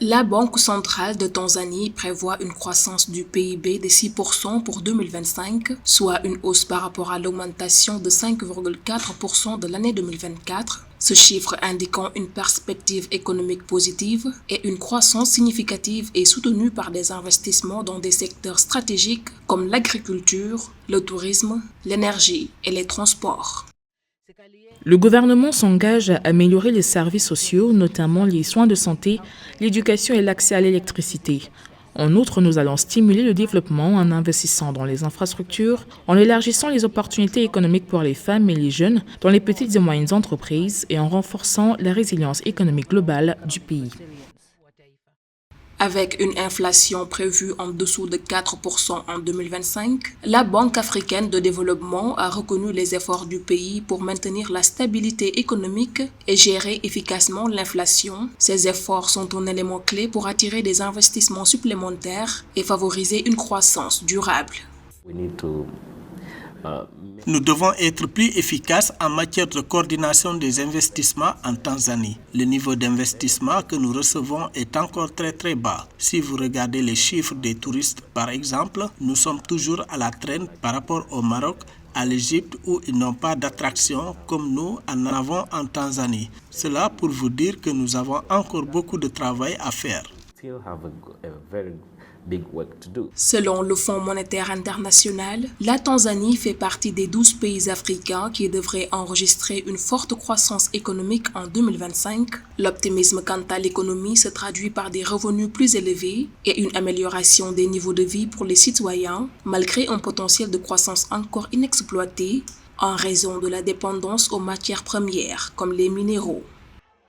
La Banque centrale de Tanzanie prévoit une croissance du PIB de 6% pour 2025, soit une hausse par rapport à l'augmentation de 5,4% de l'année 2024, ce chiffre indiquant une perspective économique positive et une croissance significative et soutenue par des investissements dans des secteurs stratégiques comme l'agriculture, le tourisme, l'énergie et les transports. Le gouvernement s'engage à améliorer les services sociaux, notamment les soins de santé, l'éducation et l'accès à l'électricité. En outre, nous allons stimuler le développement en investissant dans les infrastructures, en élargissant les opportunités économiques pour les femmes et les jeunes dans les petites et moyennes entreprises et en renforçant la résilience économique globale du pays. Avec une inflation prévue en dessous de 4% en 2025, la Banque africaine de développement a reconnu les efforts du pays pour maintenir la stabilité économique et gérer efficacement l'inflation. Ces efforts sont un élément clé pour attirer des investissements supplémentaires et favoriser une croissance durable. Nous devons être plus efficaces en matière de coordination des investissements en Tanzanie. Le niveau d'investissement que nous recevons est encore très bas. Si vous regardez les chiffres des touristes par exemple, nous sommes toujours à la traîne par rapport au Maroc, à l'Égypte où ils n'ont pas d'attraction comme nous en avons en Tanzanie. Cela pour vous dire que nous avons encore beaucoup de travail à faire. Selon le Fonds monétaire international, la Tanzanie fait partie des 12 pays africains qui devraient enregistrer une forte croissance économique en 2025. L'optimisme quant à l'économie se traduit par des revenus plus élevés et une amélioration des niveaux de vie pour les citoyens, malgré un potentiel de croissance encore inexploité en raison de la dépendance aux matières premières comme les minéraux.